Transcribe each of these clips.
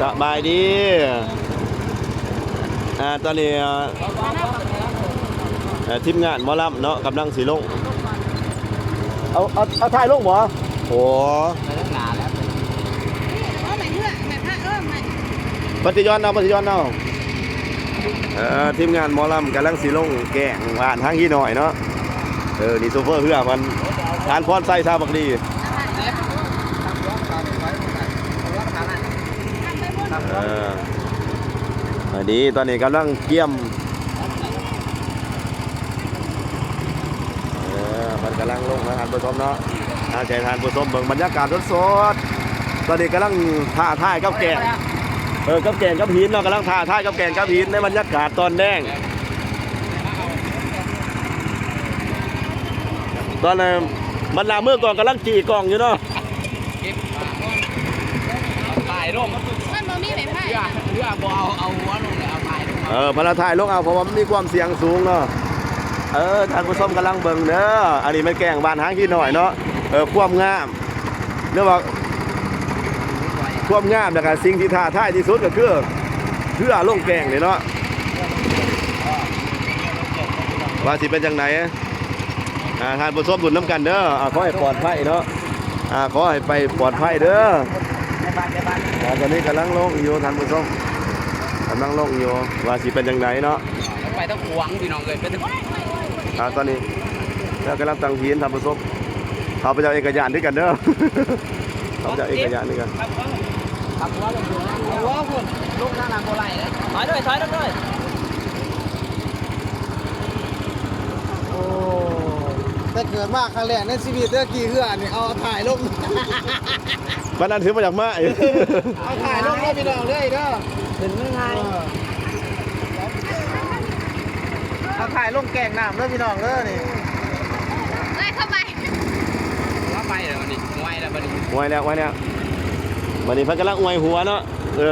สบายดีตอนนี้ทีมงานหมอลำเนาะกำลังสีลงเอาถ่ายลงบ่โอ้ปฏิยอนเอาทีมงานหมอลำกำลังสีลงแกงหวานทางที่หน่อยเนาะนี่โซเฟอร์เพื่อมันทานพรไส้ชาบักดีดีตอนนี้กำลังเกี่ยมมันกำลังลงมาทานผู้ชมเนาะใจทานผู้ชมเบิ่งบรรยากาศสดๆตอนนี้กำลังท่ายกับแกงกับแกงกับหินเนาะกำลังท่ายกับแกงกับหินในบรรยากาศตอนแดงตอนนี้มันลาเมื่อก่อนกำลังจีกล่องอยู่เนาะถ่ายลงมันบ่มีแบบถ่ายเรือบ่เอาหัวลงแล้วเอาถ่ายลงมาละถ่ายลงเอาเพราะว่ามันมีความเสี่ยงสูงเนาะท่านผู้ชมกำลังเบิ่งเด้ออันนี้มันแกงบ้านหางขี้หน่อยเนาะความงามเรียกว่าความงามนะครับสิ่งที่ท้าทายที่สุดก็คือเพื่อลงแกงนี่เนาะว่าสิเป็นจังไหนท่านผู้ชมดุลน้ำกันเด้อขอให้ปลอดภัยเนาะขอให้ไปปลอดภัยเด้อตอนนี้กำลังลงอยู่ท่านผู้ชมกำลังลงอยู่ว่าสิเป็นจังไหนเนาะไปต้องหวงพี่น้องเลยเป็นตอนนี้เรากำลังตั้งทีนท่านผู้ชมเขาไปเอาเอกยานด้วยกันเด้อเขาไปเอาเอกยานด้วยกันขับหัวลงหัวคุณลูกหน้าหลังโบไหลเลยถอยด้วยโอ้แต่เกิดมากครั้งแรกในชีวิตเด้อกี่เหือนี่เอาถ่ายลงวันนั้นถือมาจากมาเอาถ่ายลงให้พี่น้องเลยเด้อเห็นไม่ไงเอาถ่ายลงแกงน้ำเด้อพี่น้องเด้อนี่ไล่เข้าไปเดี๋ยวนี้ไวแล้วบัดนี้ไวแล้วบัดนี้เพิ่นกำลังอวยหัวเนาะ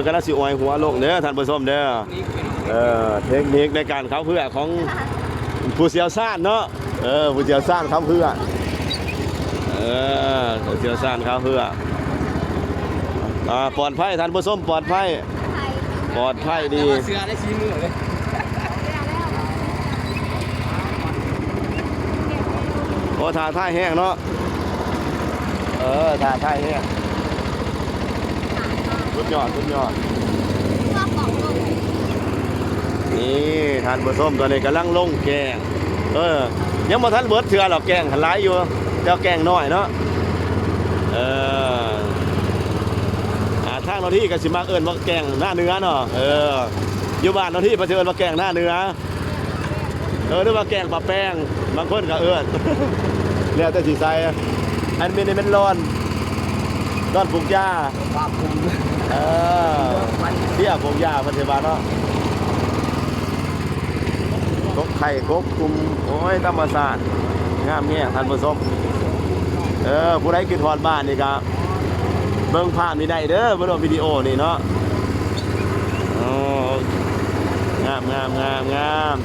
กำลังสิอวยหัวลงเด้อท่านผู้ชมเด้อเทคนิคในการเข้าเพื่อของผู้เชี่ยวชาญเนาะผู้เชี่ยวชาญเข้าเพื่อผู้เชี่ยวชาญเข้าเพื่อปลอดภัยท่านผู้ชมปลอดภัยดีเสือได้ชี้มือเลยโอ้ท่าแห้งเนาะท่าแห้งสุดยอดนี่ท่านผู้ชมตอนนี้กำลังลงแกงยังบ่ทันเบิดเถื่อหรอกแกงหันหลายอยู่เจ้าแกงน้อยเนาะทางเราที่ก็สิมาเอิ้นว่าแกงหน้าเนื้อเนาะอยู่บ้านเราที่ประเชิญว่าแกงหน้าเนื้อหรือว่าแกงปลาแป้งบางคนก็เอิ้นแล้วแต่สิใส่อันนี้เป็นร้อนปลูกหญ้าเที่ยปลูกหญ้าปัจจุบันเนาะกบไข่กบคุมโอ้ยธรรมศาสตร์งามแง่ท่านผู้ชมผู้ใดกินทอดบ้านนี่ครับเบิ่งภาพนี่ได้เด้อเบิ่งวิดีโอนี่เนาะงาม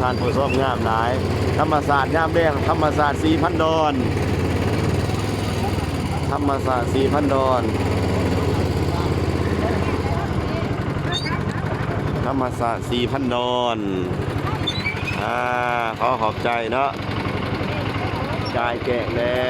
ท่านผู้ชมงามหลายธรรมศาสตร์งามแดงธรรมศาสตร์4,000 ดอนธรรมศาสตร์4,000 ดอนธรรมศาสตร์4,000 ดอนขอขอบใจเนาะจ่ายแกะแล้ว